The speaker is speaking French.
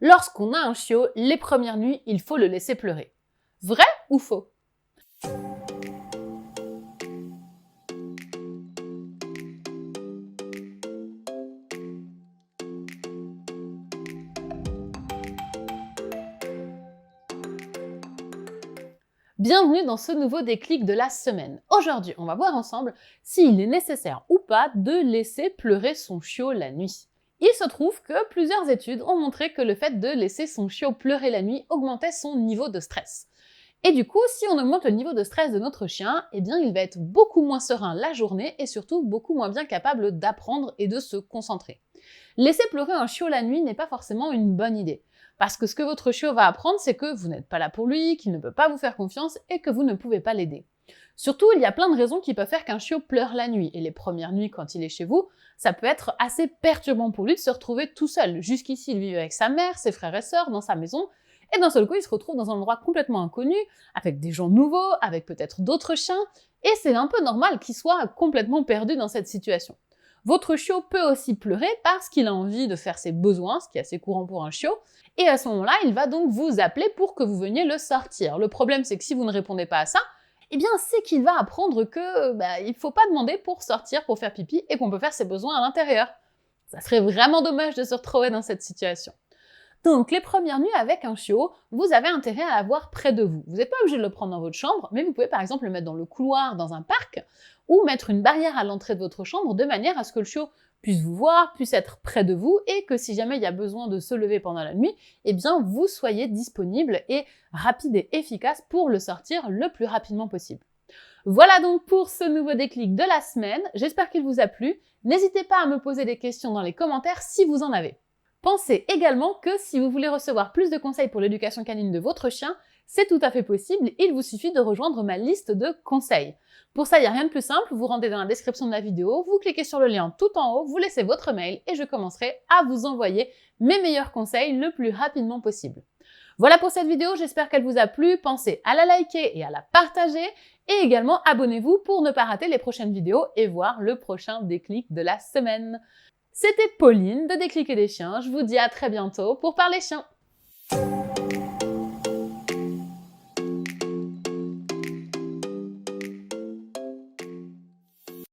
Lorsqu'on a un chiot, les premières nuits, il faut le laisser pleurer. Vrai ou faux? Bienvenue dans ce nouveau déclic de la semaine. Aujourd'hui, on va voir ensemble s'il est nécessaire ou pas de laisser pleurer son chiot la nuit. Il se trouve que plusieurs études ont montré que le fait de laisser son chiot pleurer la nuit augmentait son niveau de stress. Et du coup, si on augmente le niveau de stress de notre chien, eh bien il va être beaucoup moins serein la journée et surtout beaucoup moins bien capable d'apprendre et de se concentrer. Laisser pleurer un chiot la nuit n'est pas forcément une bonne idée. Parce que ce que votre chiot va apprendre, c'est que vous n'êtes pas là pour lui, qu'il ne peut pas vous faire confiance et que vous ne pouvez pas l'aider. Surtout, il y a plein de raisons qui peuvent faire qu'un chiot pleure la nuit. Et les premières nuits, quand il est chez vous, ça peut être assez perturbant pour lui de se retrouver tout seul. Jusqu'ici, il vivait avec sa mère, ses frères et sœurs, dans sa maison. Et d'un seul coup, il se retrouve dans un endroit complètement inconnu, avec des gens nouveaux, avec peut-être d'autres chiens. Et c'est un peu normal qu'il soit complètement perdu dans cette situation. Votre chiot peut aussi pleurer parce qu'il a envie de faire ses besoins, ce qui est assez courant pour un chiot, et à ce moment-là, il va donc vous appeler pour que vous veniez le sortir. Le problème, c'est que si vous ne répondez pas à ça, eh bien, c'est qu'il va apprendre que il faut pas demander pour sortir, pour faire pipi, et qu'on peut faire ses besoins à l'intérieur. Ça serait vraiment dommage de se retrouver dans cette situation. Donc, les premières nuits avec un chiot, vous avez intérêt à l'avoir près de vous. Vous n'êtes pas obligé de le prendre dans votre chambre, mais vous pouvez par exemple le mettre dans le couloir, dans un parc, ou mettre une barrière à l'entrée de votre chambre de manière à ce que le chiot puisse vous voir, puisse être près de vous, et que si jamais il y a besoin de se lever pendant la nuit, eh bien vous soyez disponible et rapide et efficace pour le sortir le plus rapidement possible. Voilà donc pour ce nouveau déclic de la semaine, j'espère qu'il vous a plu. N'hésitez pas à me poser des questions dans les commentaires si vous en avez. Pensez également que si vous voulez recevoir plus de conseils pour l'éducation canine de votre chien, c'est tout à fait possible, il vous suffit de rejoindre ma liste de conseils. Pour ça, il n'y a rien de plus simple, vous rendez dans la description de la vidéo, vous cliquez sur le lien tout en haut, vous laissez votre mail et je commencerai à vous envoyer mes meilleurs conseils le plus rapidement possible. Voilà pour cette vidéo, j'espère qu'elle vous a plu, pensez à la liker et à la partager et également abonnez-vous pour ne pas rater les prochaines vidéos et voir le prochain déclic de la semaine. C'était Pauline de Déclic et des chiens, je vous dis à très bientôt pour parler chiens.